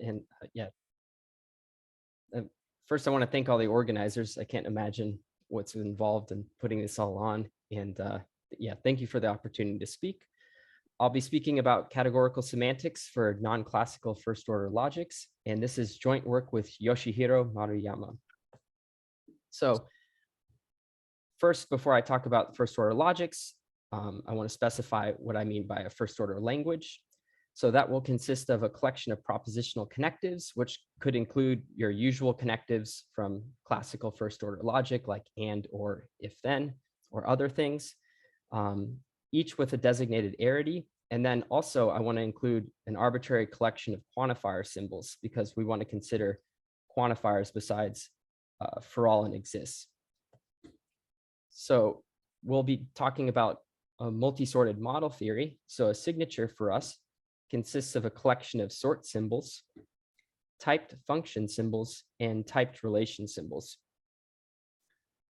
And yeah, first I want to thank all the organizers. I can't imagine what's involved in putting this all on. And yeah, thank you for the opportunity to speak. I'll be speaking about categorical semantics for non-classical first order logics. And this is joint work with Yoshihiro Maruyama. So first, before I talk about first order logics, I want to specify what I mean by a first order language. So that will consist of a collection of propositional connectives, which could include your usual connectives from classical first order logic like and, or, if then, or other things, each with a designated arity. And then also I want to include an arbitrary collection of quantifier symbols because we want to consider quantifiers besides for all and exists. So we'll be talking about a multi-sorted model theory. So a signature for us consists of a collection of sort symbols, typed function symbols, and typed relation symbols.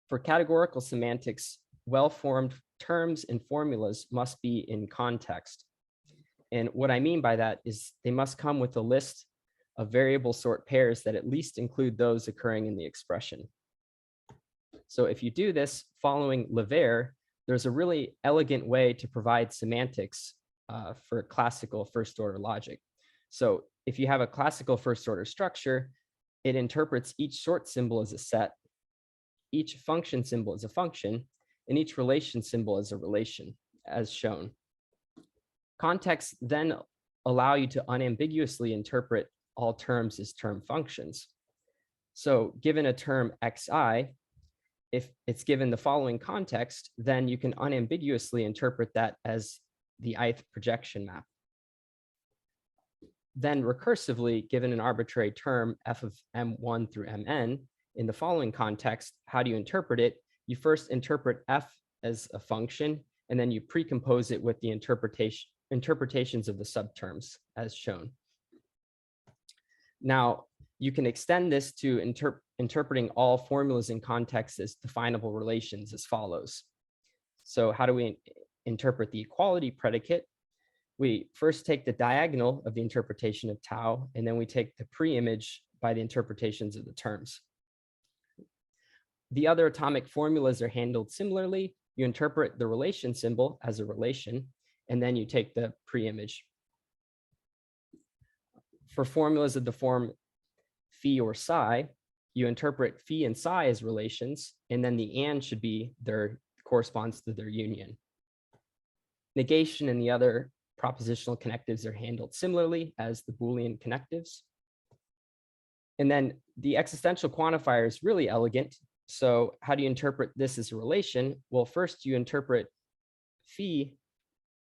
For categorical semantics, well-formed terms and formulas must be in context. And what I mean by that is they must come with a list of variable sort pairs that at least include those occurring in the expression. So if you do this following Levert, there's a really elegant way to provide semantics for classical first order logic. So if you have a classical first order structure, it interprets each sort symbol as a set, each function symbol as a function, and each relation symbol as a relation, as shown. Contexts then allow you to unambiguously interpret all terms as term functions. So given a term xi, if it's given the following context, then you can unambiguously interpret that as the ith projection map. Then recursively, given an arbitrary term f of m1 through mn, in the following context, how do you interpret it? You first interpret f as a function, and then you precompose it with the interpretations of the subterms as shown. Now, you can extend this to interpreting all formulas in context as definable relations as follows. So how do we interpret the equality predicate? We first take the diagonal of the interpretation of tau, and then we take the pre-image by the interpretations of the terms. The other atomic formulas are handled similarly. You interpret the relation symbol as a relation, and then you take the pre-image. For formulas of the form phi or psi, you interpret phi and psi as relations, and then the and should be corresponds to their union. Negation and the other propositional connectives are handled similarly as the Boolean connectives. And then the existential quantifier is really elegant. So how do you interpret this as a relation? Well, first you interpret phi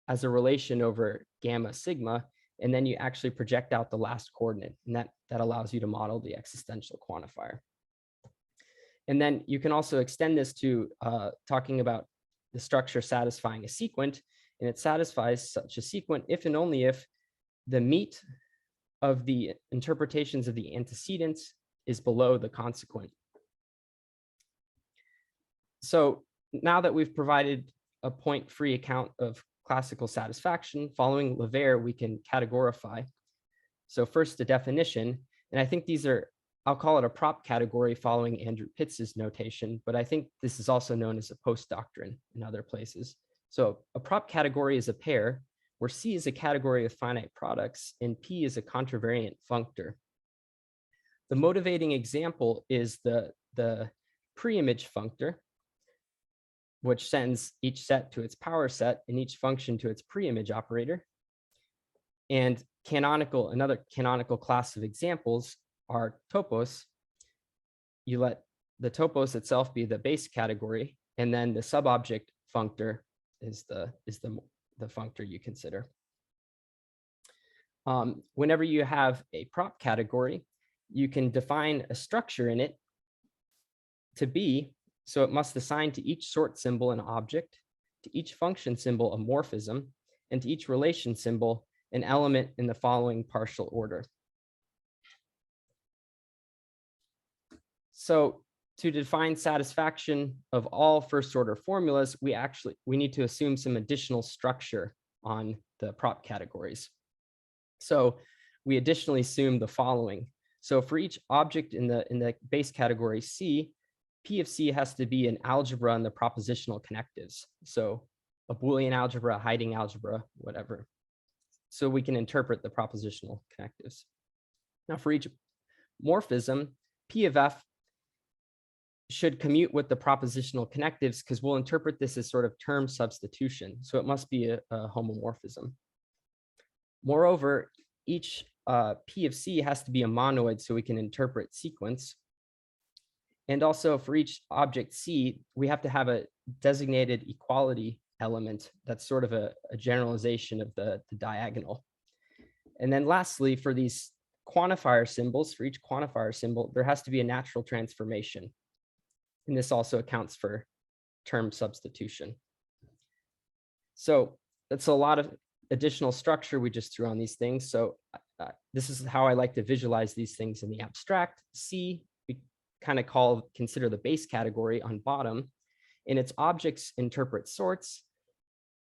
as a relation over gamma sigma, and then you actually project out the last coordinate, and that allows you to model the existential quantifier. And then you can also extend this to talking about the structure satisfying a sequent, and it satisfies such a sequent if and only if the meat of the interpretations of the antecedents is below the consequent. So now that we've provided a point-free account of classical satisfaction, following Levert, we can categorify. So first, the definition, and I think these are, I'll call it a prop category following Andrew Pitz's notation, but I think this is also known as a post doctrine in other places. So a prop category is a pair where C is a category of finite products and P is a contravariant functor. The motivating example is the pre-image functor, which sends each set to its power set and each function to its pre-image operator. And another canonical class of examples are topos. You let the topos itself be the base category, and then the subobject functor is the functor you consider. Whenever you have a prop category, you can define a structure in it to be, so it must assign to each sort symbol an object, to each function symbol a morphism, and to each relation symbol an element in the following partial order. So to define satisfaction of all first order formulas, we need to assume some additional structure on the prop categories. So we additionally assume the following. So for each object in the base category C, P of C has to be an algebra on the propositional connectives. So a Boolean algebra, a hiding algebra, whatever. So we can interpret the propositional connectives. Now for each morphism, P of F should commute with the propositional connectives because we'll interpret this as sort of term substitution. So it must be a homomorphism. Moreover, each P of C has to be a monoid so we can interpret sequence. And also for each object C, we have to have a designated equality element that's sort of a generalization of the diagonal. And then lastly, for these quantifier symbols, for each quantifier symbol, there has to be a natural transformation. And this also accounts for term substitution. So that's a lot of additional structure we just threw on these things. So this is how I like to visualize these things in the abstract. C, we kind of consider the base category on bottom, and its objects interpret sorts,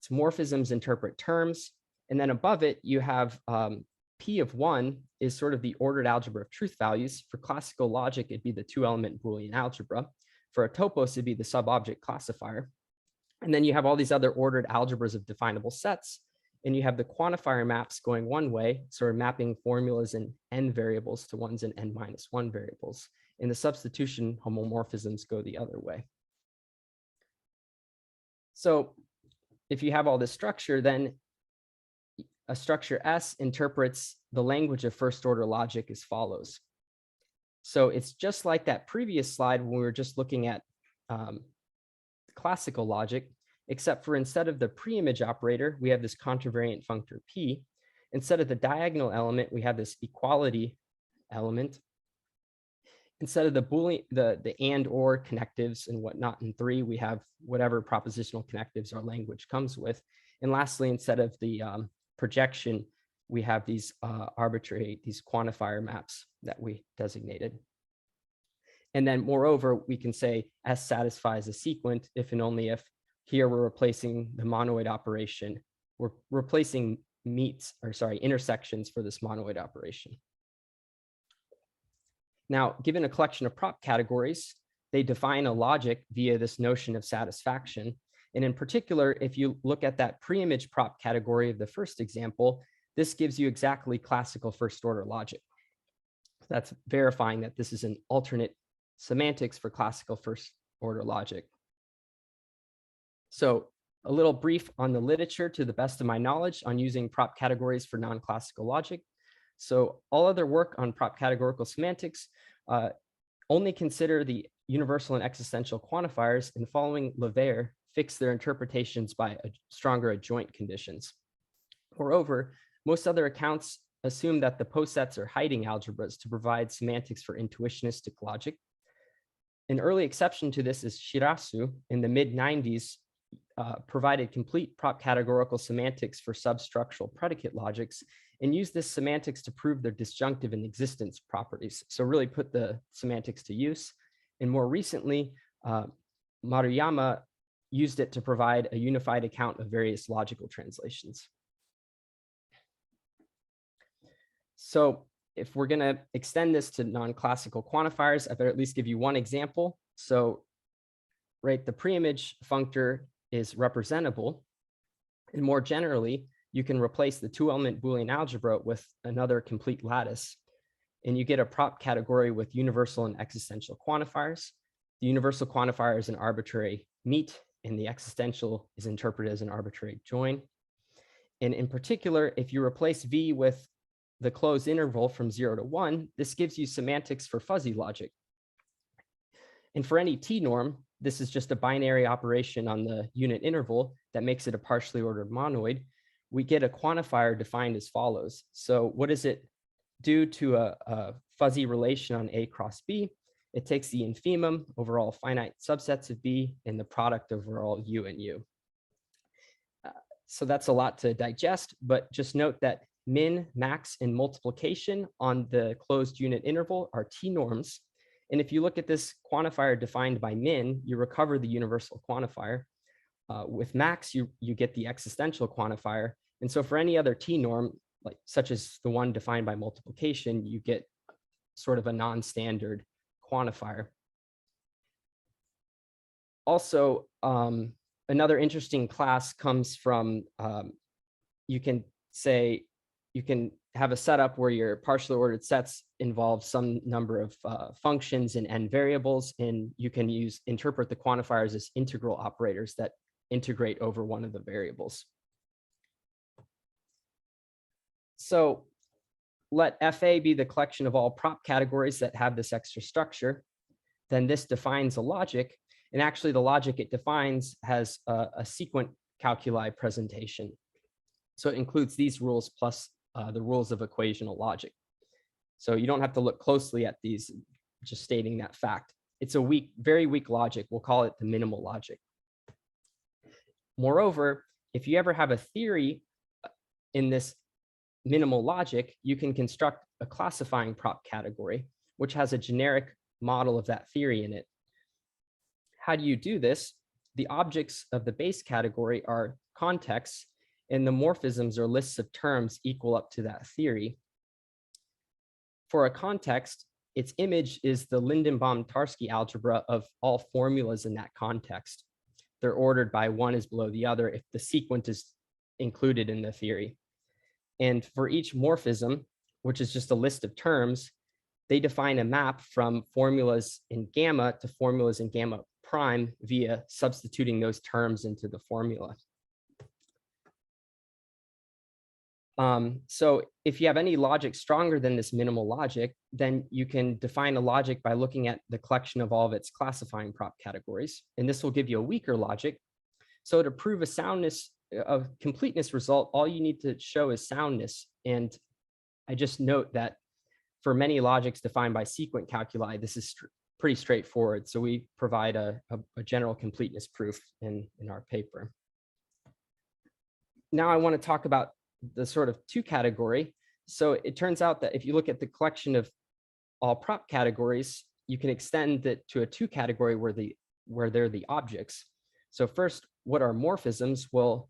its morphisms interpret terms, and then above it, you have P of 1 is sort of the ordered algebra of truth values. For classical logic, it'd be the two-element Boolean algebra. For a topos, it'd be the sub-object classifier. And then you have all these other ordered algebras of definable sets, and you have the quantifier maps going one way, sort of mapping formulas in n variables to ones in n-1 variables. And the substitution homomorphisms go the other way. So if you have all this structure, then a structure S interprets the language of first order logic as follows. So it's just like that previous slide when we were just looking at classical logic, except for instead of the pre-image operator, we have this contravariant functor P. Instead of the diagonal element, we have this equality element. Instead of the Boolean, the and or connectives and whatnot in 3, we have whatever propositional connectives our language comes with. And lastly, instead of the projection, we have these these quantifier maps that we designated. And then moreover, we can say S satisfies a sequent if and only if here we're replacing the monoid operation. We're replacing intersections for this monoid operation. Now, given a collection of prop categories, they define a logic via this notion of satisfaction. And in particular, if you look at that pre-image prop category of the first example, this gives you exactly classical first order logic. That's verifying that this is an alternate semantics for classical first order logic. So a little brief on the literature to the best of my knowledge on using prop categories for non-classical logic. So all other work on prop categorical semantics only consider the universal and existential quantifiers, and following Levert, fix their interpretations by stronger adjoint conditions. Moreover, most other accounts assume that the posets are hiding algebras to provide semantics for intuitionistic logic. An early exception to this is Shirasu in the mid-90s, provided complete prop categorical semantics for substructural predicate logics and used this semantics to prove their disjunctive and existence properties. So really put the semantics to use. And more recently, Maruyama used it to provide a unified account of various logical translations. So if we're going to extend this to non-classical quantifiers, I better at least give you one example. So, right, the pre-image functor is representable. And more generally, you can replace the two-element Boolean algebra with another complete lattice. And you get a prop category with universal and existential quantifiers. The universal quantifier is an arbitrary meet, and the existential is interpreted as an arbitrary join. And in particular, if you replace V with the closed interval from 0 to 1, this gives you semantics for fuzzy logic. And for any T norm, this is just a binary operation on the unit interval that makes it a partially ordered monoid. We get a quantifier defined as follows. So what does it do to a fuzzy relation on A cross B? It takes the infimum over all finite subsets of B and the product over all U and U. So that's a lot to digest, but just note that min, max, and multiplication on the closed unit interval are T norms. And if you look at this quantifier defined by min, you recover the universal quantifier. With max, you get the existential quantifier. And so for any other T norm, like such as the one defined by multiplication, you get sort of a non-standard quantifier. Also, another interesting class comes from, you can have a setup where your partially ordered sets involve some number of functions and n variables, and you can interpret the quantifiers as integral operators that integrate over one of the variables. So let FA be the collection of all prop categories that have this extra structure. Then this defines a logic. And actually the logic it defines has a sequent calculi presentation. So it includes these rules plus the rules of equational logic. So you don't have to look closely at these, just stating that fact. It's a weak, very weak logic. We'll call it the minimal logic. Moreover, if you ever have a theory in this minimal logic, you can construct a classifying prop category, which has a generic model of that theory in it. How do you do this? The objects of the base category are contexts, and the morphisms or lists of terms equal up to that theory. For a context, its image is the Lindenbaum-Tarski algebra of all formulas in that context. They're ordered by one is below the other if the sequent is included in the theory. And for each morphism, which is just a list of terms, they define a map from formulas in gamma to formulas in gamma prime via substituting those terms into the formula. So if you have any logic stronger than this minimal logic, then you can define a logic by looking at the collection of all of its classifying prop categories. And this will give you a weaker logic. So to prove a soundness of completeness result, all you need to show is soundness. And I just note that for many logics defined by sequent calculi, this is pretty straightforward. So we provide a general completeness proof in our paper. Now I want to talk about the sort of two category. So it turns out that if you look at the collection of all prop categories, you can extend it to a two category where they're the objects. So first, what are morphisms? Well,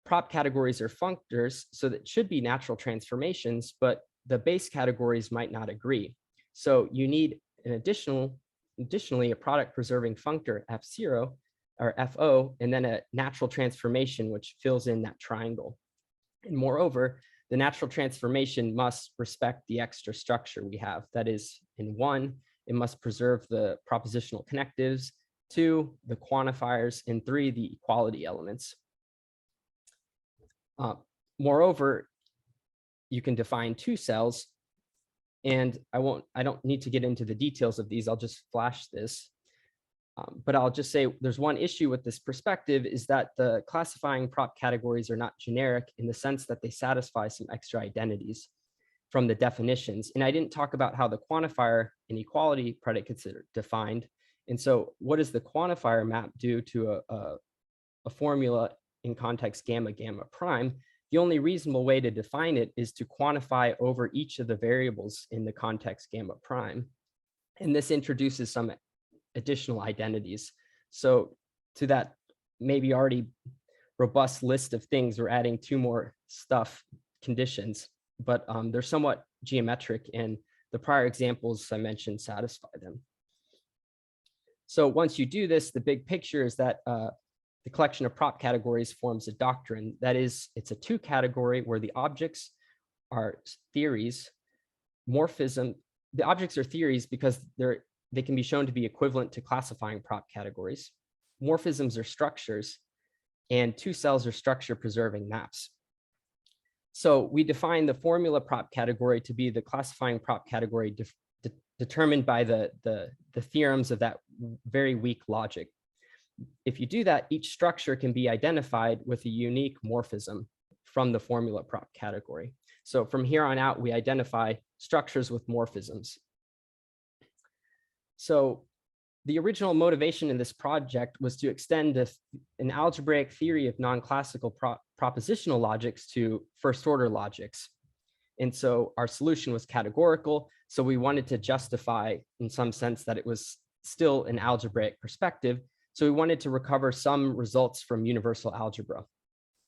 prop categories are functors, so that should be natural transformations, but the base categories might not agree. So you need an additionally a product preserving functor F0 or FO, and then a natural transformation which fills in that triangle. And moreover, the natural transformation must respect the extra structure we have. That is, in one, it must preserve the propositional connectives, two, the quantifiers, and three, the equality elements. Moreover, you can define two cells, and I don't need to get into the details of these. I'll just flash this. But I'll just say there's one issue with this perspective is that the classifying prop categories are not generic in the sense that they satisfy some extra identities from the definitions. And I didn't talk about how the quantifier and equality predicates are defined. And so what does the quantifier map do to a formula in context gamma prime? The only reasonable way to define it is to quantify over each of the variables in the context gamma prime. And this introduces some additional identities. So to that maybe already robust list of things, we're adding two more conditions, but they're somewhat geometric, and the prior examples I mentioned satisfy them. So once you do this, the big picture is that the collection of prop categories forms a doctrine. That is, it's a two category where the objects are theories. Morphism, the objects are theories because they can be shown to be equivalent to classifying prop categories. Morphisms are structures, and two cells are structure preserving maps. So we define the formula prop category to be the classifying prop category determined by the theorems of that very weak logic. If you do that, each structure can be identified with a unique morphism from the formula prop category. So from here on out, we identify structures with morphisms. So the original motivation in this project was to extend an algebraic theory of non-classical propositional logics to first order logics. And so our solution was categorical. So we wanted to justify in some sense that it was still an algebraic perspective. So we wanted to recover some results from universal algebra.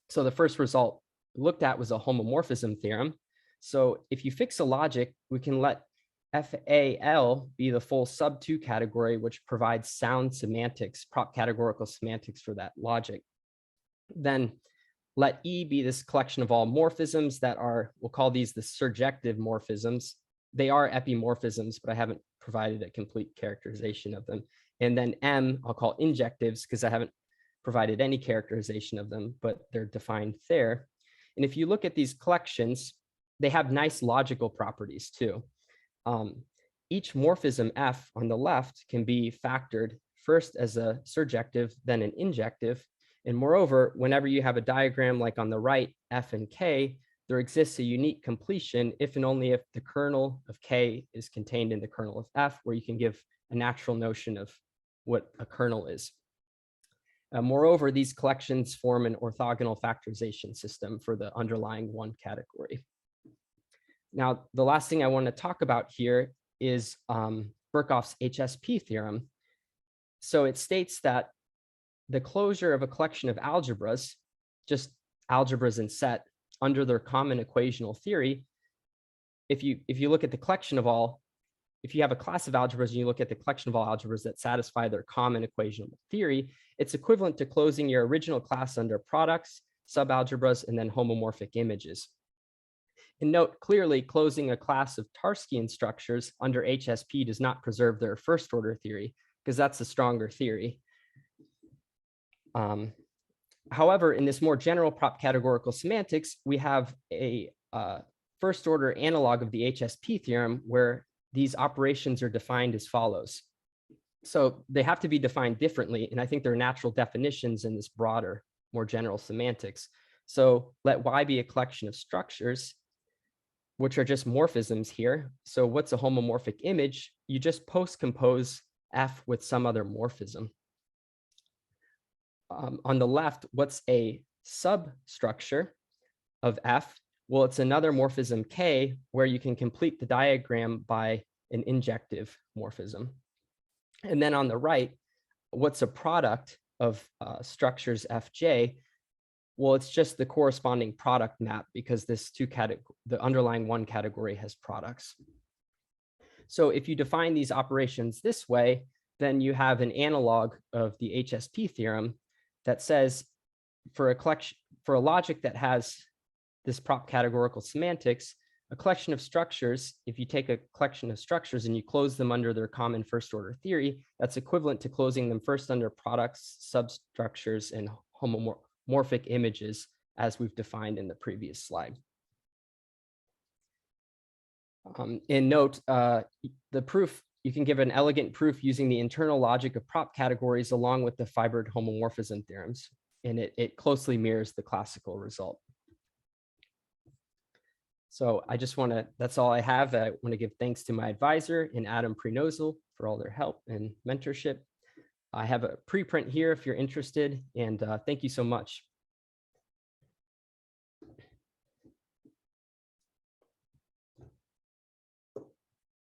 So the first result looked at was a homomorphism theorem. So if you fix a logic, we can let FAL be the full sub-2 category, which provides sound semantics, prop categorical semantics for that logic. Then let E be this collection of all morphisms that are, we'll call these the surjective morphisms. They are epimorphisms, but I haven't provided a complete characterization of them. And then M, I'll call injectives because I haven't provided any characterization of them, but they're defined there. And if you look at these collections, they have nice logical properties too. Each morphism F on the left can be factored first as a surjective, then an injective. And moreover, whenever you have a diagram like on the right, F and K, there exists a unique completion if and only if the kernel of K is contained in the kernel of F, where you can give a natural notion of what a kernel is. Moreover, these collections form an orthogonal factorization system for the underlying one category. Now, the last thing I want to talk about here is Birkhoff's HSP theorem. So it states that the closure of a collection of algebras, just algebras in set, under their common equational theory, if you look at the collection of all, if you have a class of algebras and you look at the collection of all algebras that satisfy their common equational theory, it's equivalent to closing your original class under products, subalgebras, and then homomorphic images. And note clearly, closing a class of Tarskian structures under HSP does not preserve their first order theory, because that's the stronger theory. However, in this more general prop categorical semantics, we have a first order analog of the HSP theorem where these operations are defined as follows. So they have to be defined differently, and I think there are natural definitions in this broader, more general semantics. So let Y be a collection of structures, which are just morphisms here. So what's a homomorphic image? You just post-compose F with some other morphism. On the left, what's a substructure of F? Well, it's another morphism K where you can complete the diagram by an injective morphism. And then on the right, what's a product of structures Fj? Well, it's just the corresponding product map because this the underlying one category has products. So if you define these operations this way, then you have an analog of the HSP theorem that says for a logic that has this prop categorical semantics, a collection of structures, if you take a collection of structures and you close them under their common first order theory, that's equivalent to closing them first under products, substructures, and homomorphic images, as we've defined in the previous slide. And note, the proof, you can give an elegant proof using the internal logic of prop categories along with the fibered homomorphism theorems, and it closely mirrors the classical result. So I just want to, that's all I have. I want to give thanks to my advisor and Adam Prenozel for all their help and mentorship. I have a preprint here if you're interested, and thank you so much.